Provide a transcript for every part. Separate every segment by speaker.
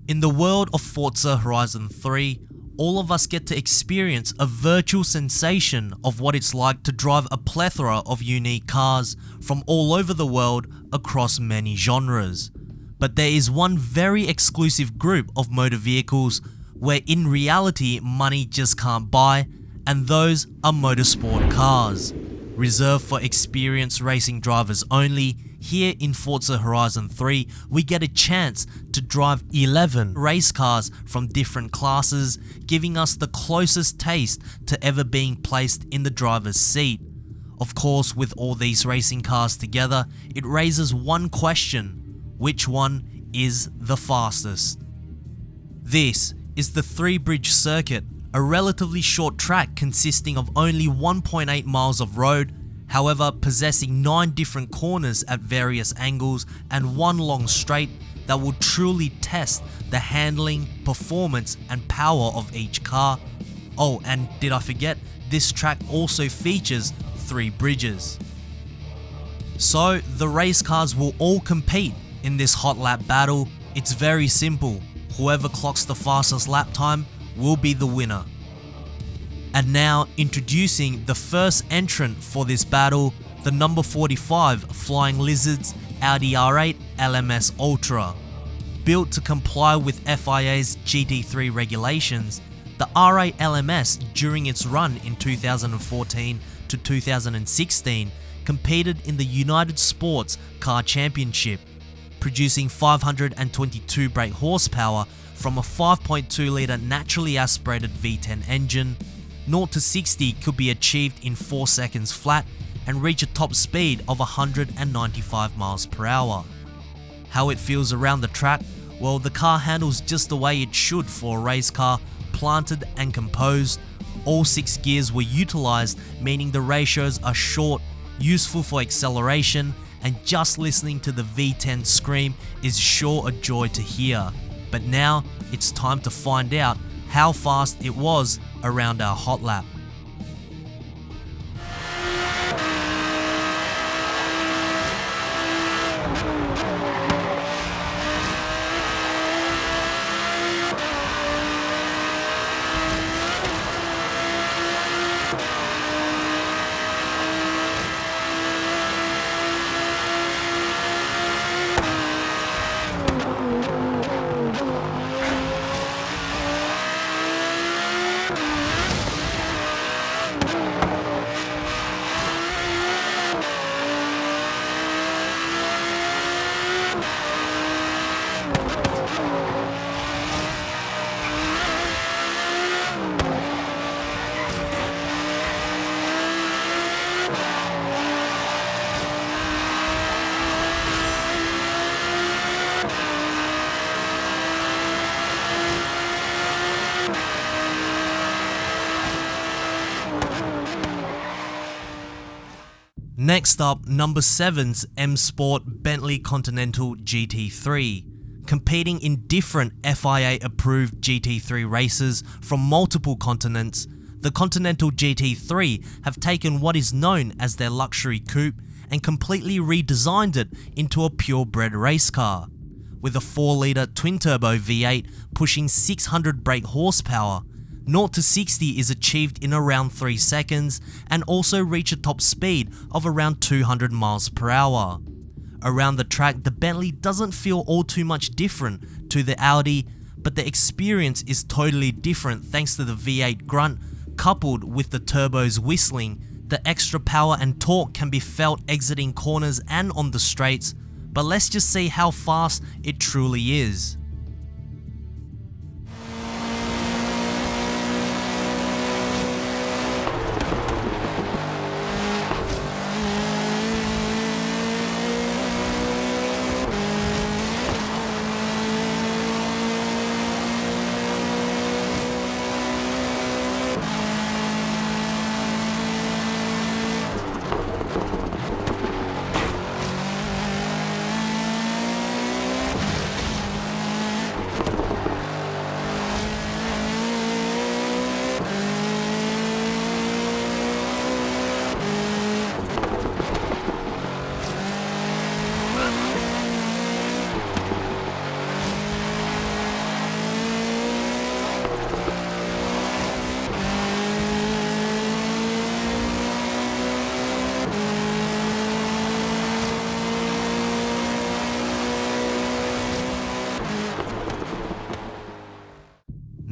Speaker 1: In the world of Forza Horizon 3, all of us get to experience a virtual sensation of what it's like to drive a plethora of unique cars from all over the world across many genres. But there is one very exclusive group of motor vehicles where in reality money just can't buy, and those are motorsport cars. Reserved for experienced racing drivers only, here in Forza Horizon 3 we get a chance to drive 11 race cars from different classes, giving us the closest taste to ever being placed in the driver's seat. Of course, with all these racing cars together, it raises one question: which one is the fastest? This is the Three Bridge Circuit, a relatively short track consisting of only 1.8 miles of road, however possessing 9 different corners at various angles and one long straight that will truly test the handling, performance and power of each car. Oh, and did I forget, this track also features 3 bridges. So the race cars will all compete in this hot lap battle. It's very simple. Whoever clocks the fastest lap time will be the winner. And now introducing the first entrant for this battle, the number 45 Flying Lizards Audi R8 LMS Ultra. Built to comply with FIA's GT3 regulations, the R8 LMS during its run in 2014 to 2016 competed in the United Sports Car Championship, producing 522 brake horsepower from a 5.2 litre naturally aspirated V10 engine. 0 to 60 could be achieved in 4 seconds flat and reach a top speed of 195 miles per hour. How it feels around the track? Well, the car handles just the way it should for a race car, planted and composed. All 6 gears were utilised, meaning the ratios are short, useful for acceleration, and just listening to the V10 scream is sure a joy to hear. But now it's time to find out how fast it was around our hot lap. Next up, number 7's M Sport Bentley Continental GT3. Competing in different FIA approved GT3 races from multiple continents, the Continental GT3 have taken what is known as their luxury coupe and completely redesigned it into a purebred race car. With a 4-litre twin-turbo V8 pushing 600 brake horsepower, 0 to 60 is achieved in around 3 seconds and also reach a top speed of around 200 miles per hour. Around the track, the Bentley doesn't feel all too much different to the Audi, but the experience is totally different thanks to the V8 grunt coupled with the turbos whistling. The extra power and torque can be felt exiting corners and on the straights, but let's just see how fast it truly is.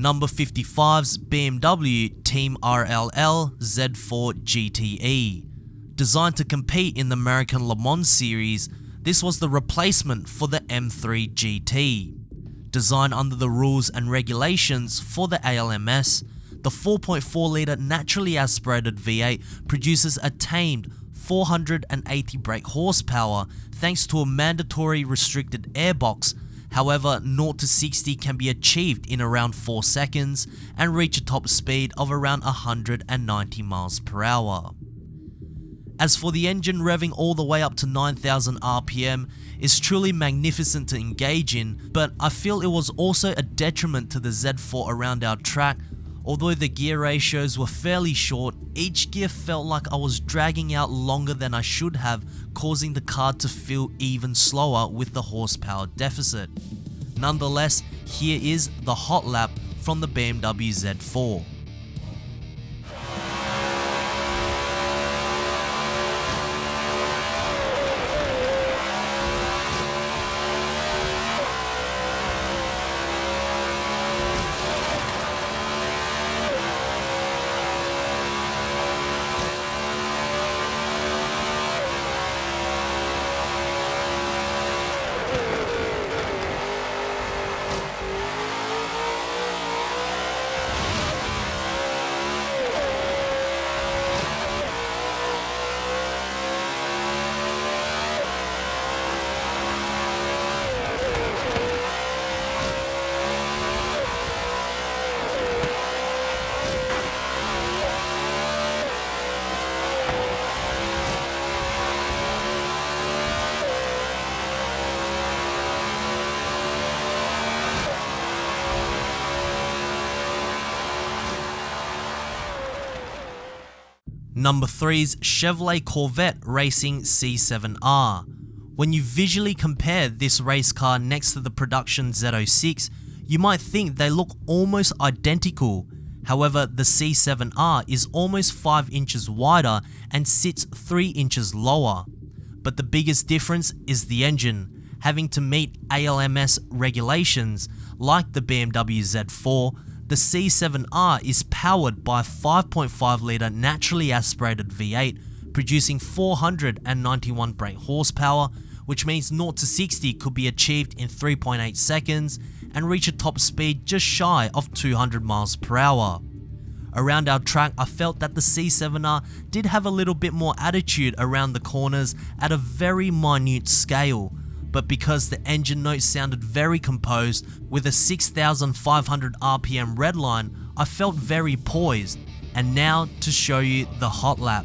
Speaker 1: Number 55's BMW Team RLL Z4 GTE. Designed to compete in the American Le Mans series, this was the replacement for the M3 GT. Designed under the rules and regulations for the ALMS, the 4.4 litre naturally aspirated V8 produces a tamed 480 brake horsepower thanks to a mandatory restricted airbox. However, 0 to 60 can be achieved in around 4 seconds and reach a top speed of around 190 miles per hour. As for the engine revving all the way up to 9,000 RPM, is truly magnificent to engage in, but I feel it was also a detriment to the Z4 around our track. Although the gear ratios were fairly short, each gear felt like I was dragging out longer than I should have, causing the car to feel even slower with the horsepower deficit. Nonetheless, here is the hot lap from the BMW Z4. Number 3's Chevrolet Corvette Racing C7R. When you visually compare this race car next to the production Z06, you might think they look almost identical. However, the C7R is almost 5 inches wider and sits 3 inches lower. But the biggest difference is the engine. Having to meet ALMS regulations like the BMW Z4, the C7R is powered by a 5.5 litre naturally aspirated V8, producing 491 brake horsepower, which means 0 to 60 could be achieved in 3.8 seconds and reach a top speed just shy of 200 miles per hour. Around our track, I felt that the C7R did have a little bit more attitude around the corners at a very minute scale, but because the engine notes sounded very composed with a 6,500 RPM redline, I felt very poised. And now to show you the hot lap.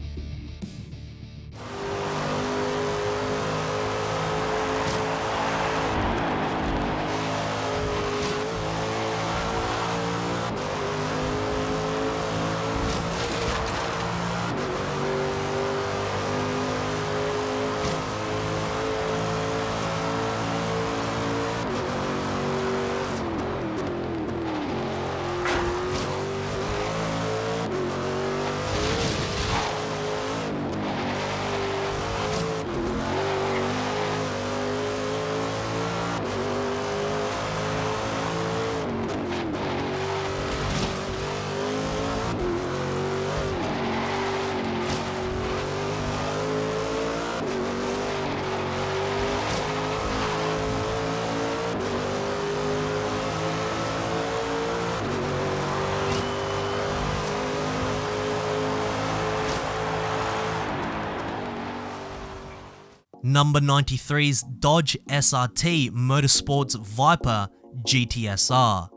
Speaker 1: Number 93's Dodge SRT Motorsports Viper GTS-R.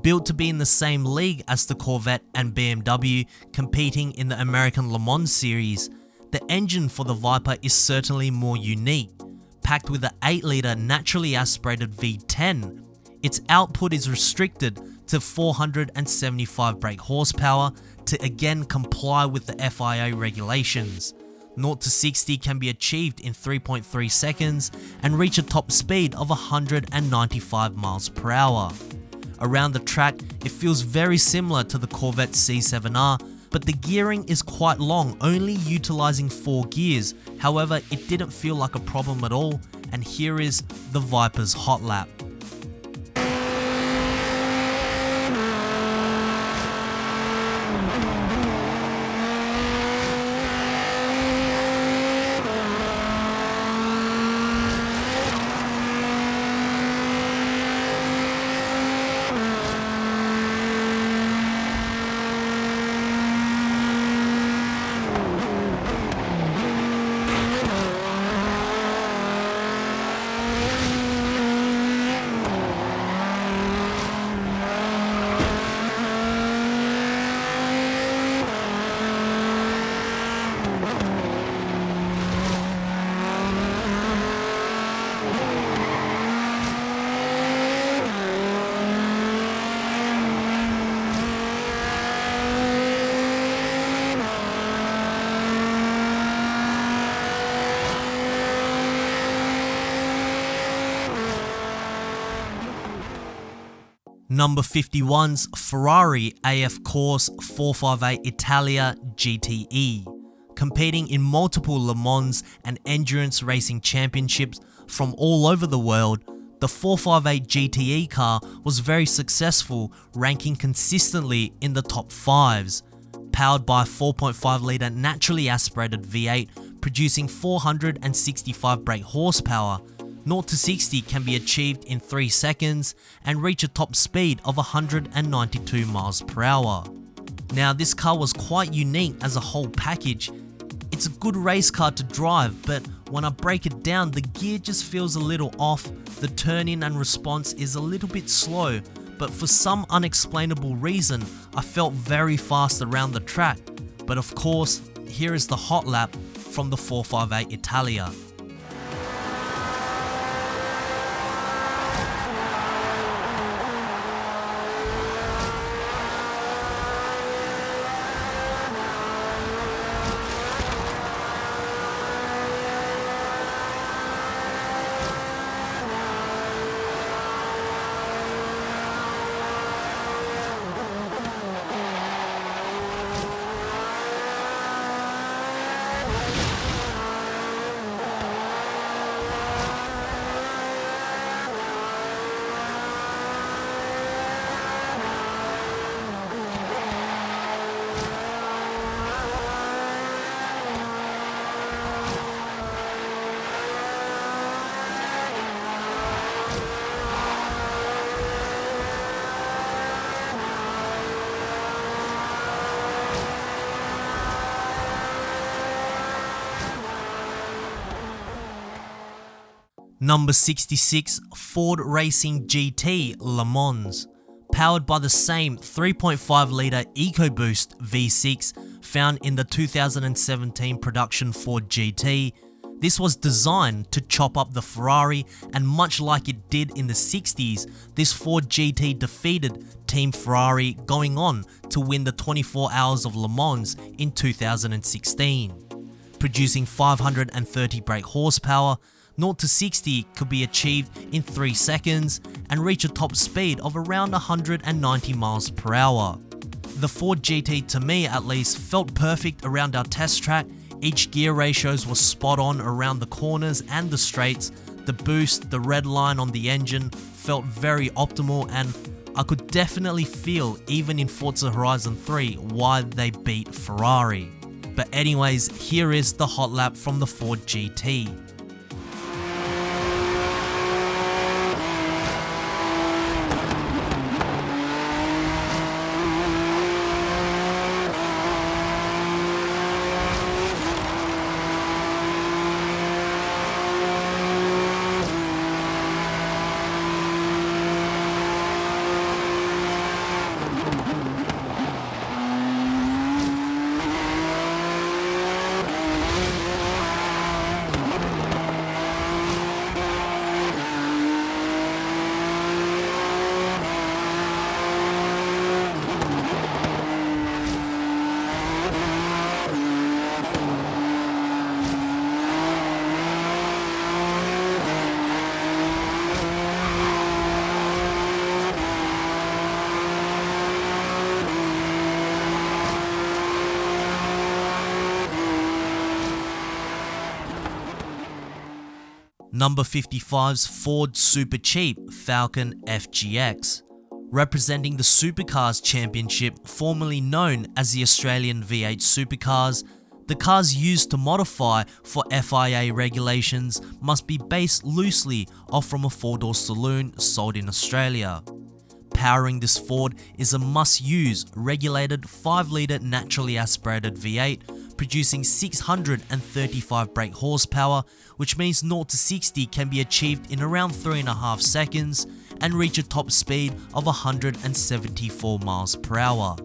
Speaker 1: Built to be in the same league as the Corvette and BMW, competing in the American Le Mans series, the engine for the Viper is certainly more unique. Packed with an 8 litre naturally aspirated V10, its output is restricted to 475 brake horsepower to again comply with the FIA regulations. 0 to 60 can be achieved in 3.3 seconds and reach a top speed of 195 miles per hour. Around the track, it feels very similar to the Corvette C7R, but the gearing is quite long, only utilizing 4 gears. However, it didn't feel like a problem at all, and here is the Viper's hot lap. Number 51's Ferrari AF Corse 458 Italia GTE. Competing in multiple Le Mans and endurance racing championships from all over the world, the 458 GTE car was very successful, ranking consistently in the top 5s. Powered by a 4.5 litre naturally aspirated V8, producing 465 brake horsepower, 0 to 60 can be achieved in 3 seconds and reach a top speed of 192 miles per hour. Now, this car was quite unique as a whole package. It's a good race car to drive, but when I break it down, the gear just feels a little off, the turn-in and response is a little bit slow, but for some unexplainable reason, I felt very fast around the track. But of course, here is the hot lap from the 458 Italia. Number 66 Ford Racing GT Le Mans. Powered by the same 3.5 litre EcoBoost V6 found in the 2017 production Ford GT, this was designed to chop up the Ferrari, and much like it did in the 60s, this Ford GT defeated Team Ferrari, going on to win the 24 Hours of Le Mans in 2016. Producing 530 brake horsepower, 0 to 60 could be achieved in 3 seconds and reach a top speed of around 190 miles per hour. The Ford GT, to me at least, felt perfect around our test track. Each gear ratios was spot on around the corners and the straights. The boost, the red line on the engine felt very optimal, and I could definitely feel, even in Forza Horizon 3, why they beat Ferrari. But anyways, here is the hot lap from the Ford GT. Number 55's Ford Supercheap Falcon FGX. Representing the Supercars Championship, formerly known as the Australian V8 Supercars, the cars used to modify for FIA regulations must be based loosely off from a four-door saloon sold in Australia. Powering this Ford is a must-use regulated 5-litre naturally aspirated V8, producing 635 brake horsepower, which means 0 to 60 can be achieved in around 3.5 seconds and reach a top speed of 174 miles per hour.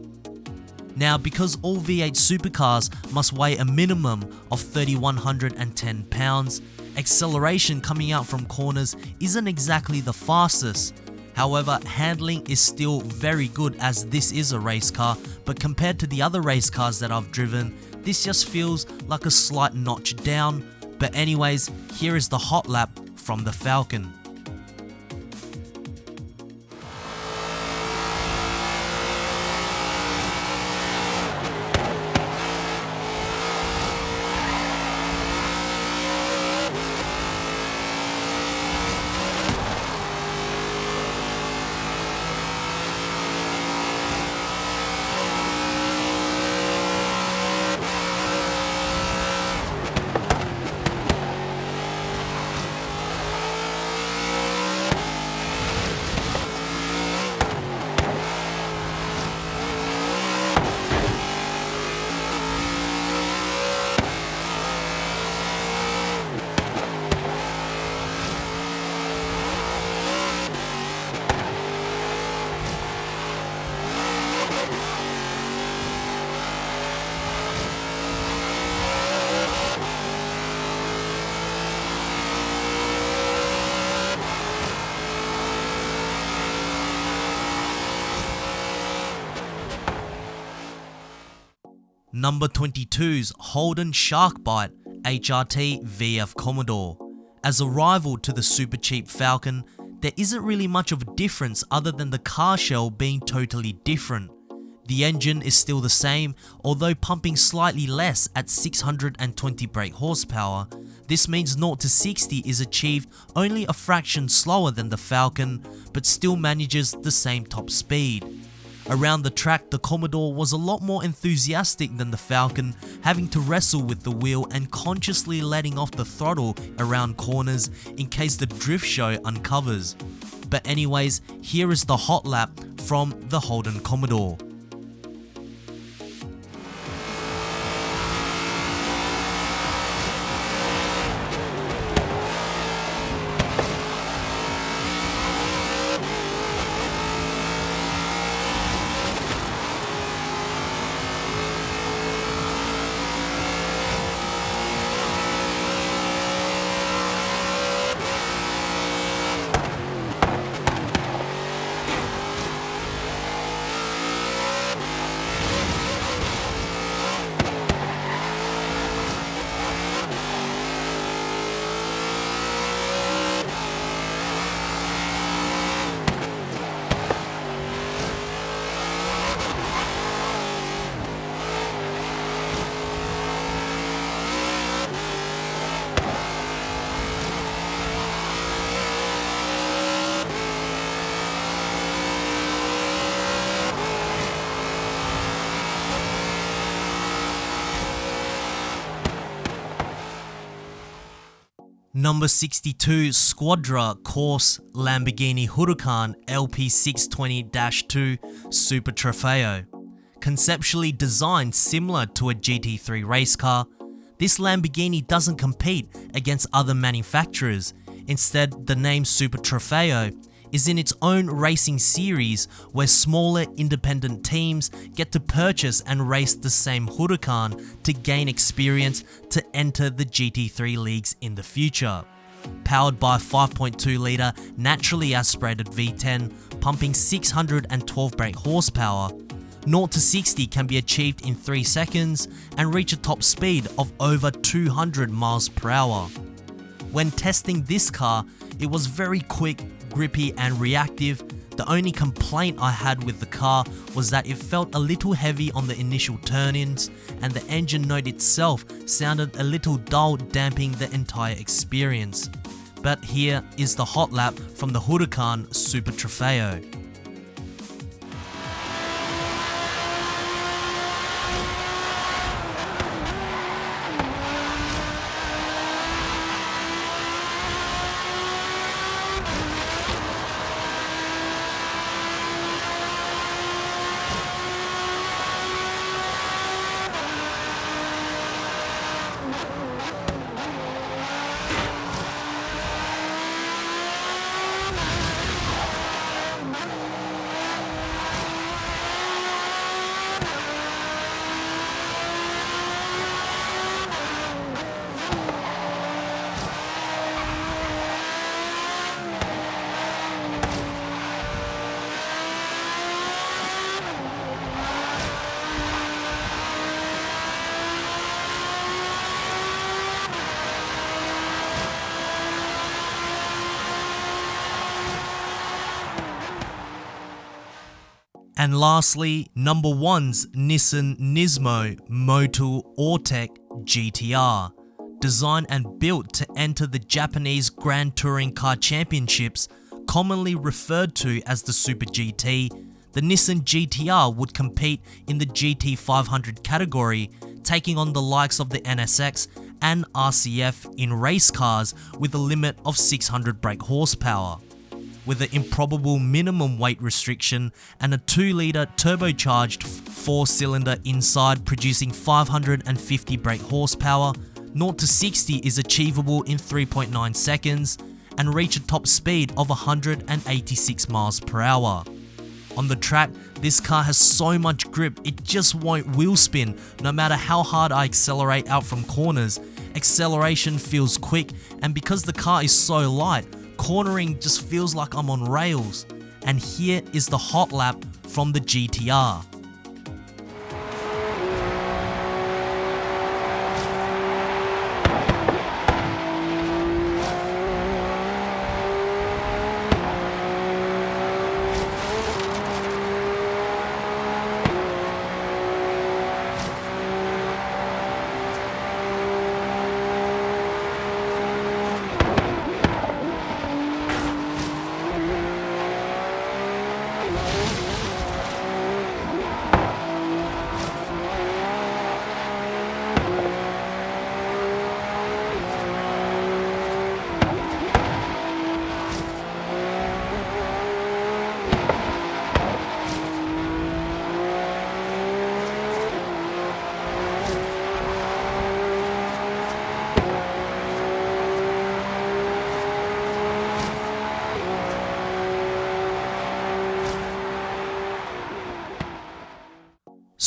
Speaker 1: Now, because all V8 supercars must weigh a minimum of 3,110 pounds, acceleration coming out from corners isn't exactly the fastest. However, handling is still very good as this is a race car, but compared to the other race cars that I've driven, this just feels like a slight notch down. But anyways, here is the hot lap from the Falcon. Number 22's Holden Sharkbite HRT VF Commodore. As a rival to the Supercheap Falcon, there isn't really much of a difference other than the car shell being totally different. The engine is still the same, although pumping slightly less at 620 brake horsepower. This means 0 to 60 is achieved only a fraction slower than the Falcon, but still manages the same top speed. Around the track, the Commodore was a lot more enthusiastic than the Falcon, having to wrestle with the wheel and consciously letting off the throttle around corners in case the drift show uncovers. But anyways, here is the hot lap from the Holden Commodore. Number 62 Squadra Corse Lamborghini Huracán LP620-2 Super Trofeo. Conceptually designed similar to a GT3 race car, this Lamborghini doesn't compete against other manufacturers. Instead, the name Super Trofeo is in its own racing series where smaller independent teams get to purchase and race the same Huracán to gain experience to enter the GT3 leagues in the future. Powered by a 5.2 litre naturally aspirated V10 pumping 612 brake horsepower, 0 to 60 can be achieved in 3 seconds and reach a top speed of over 200 miles per hour. When testing this car, it was very quick, grippy and reactive. The only complaint I had with the car was that it felt a little heavy on the initial turn-ins, and the engine note itself sounded a little dull, damping the entire experience. But here is the hot lap from the Huracán Super Trofeo. And lastly, number 1's Nissan Nismo Motul Autech GT-R. Designed and built to enter the Japanese Grand Touring Car Championships, commonly referred to as the Super GT, the Nissan GT-R would compete in the GT500 category, taking on the likes of the NSX and RCF in race cars with a limit of 600 brake horsepower. With an improbable minimum weight restriction and a 2-litre turbocharged 4-cylinder inside producing 550 brake horsepower, 0 to 60 is achievable in 3.9 seconds and reach a top speed of 186 miles per hour. On the track, this car has so much grip it just won't wheel spin no matter how hard I accelerate out from corners. Acceleration feels quick, and because the car is so light, cornering just feels like I'm on rails. And here is the hot lap from the GT-R.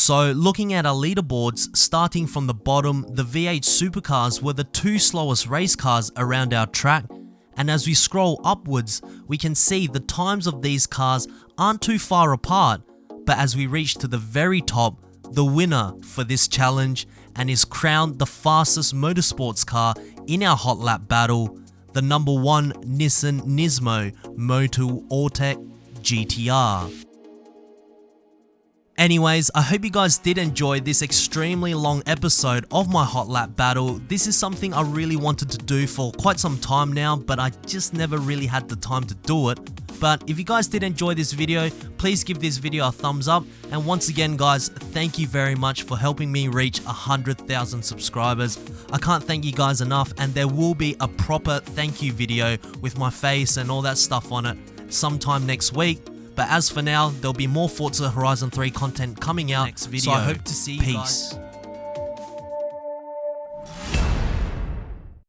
Speaker 1: So looking at our leaderboards, starting from the bottom, the V8 supercars were the 2 slowest race cars around our track, and as we scroll upwards, we can see the times of these cars aren't too far apart, but as we reach to the very top, the winner for this challenge and is crowned the fastest motorsports car in our hot lap battle, the number 1 Nissan Nismo Motul Autech GT-R. Anyways, I hope you guys did enjoy this extremely long episode of my hot lap battle. This is something I really wanted to do for quite some time now, but I just never really had the time to do it. But if you guys did enjoy this video, please give this video a thumbs up. And once again guys, thank you very much for helping me reach 100,000 subscribers. I can't thank you guys enough, and there will be a proper thank you video with my face and all that stuff on it sometime next week. But as for now, there'll be more Forza Horizon 3 content coming out next video. So I hope to see you guys.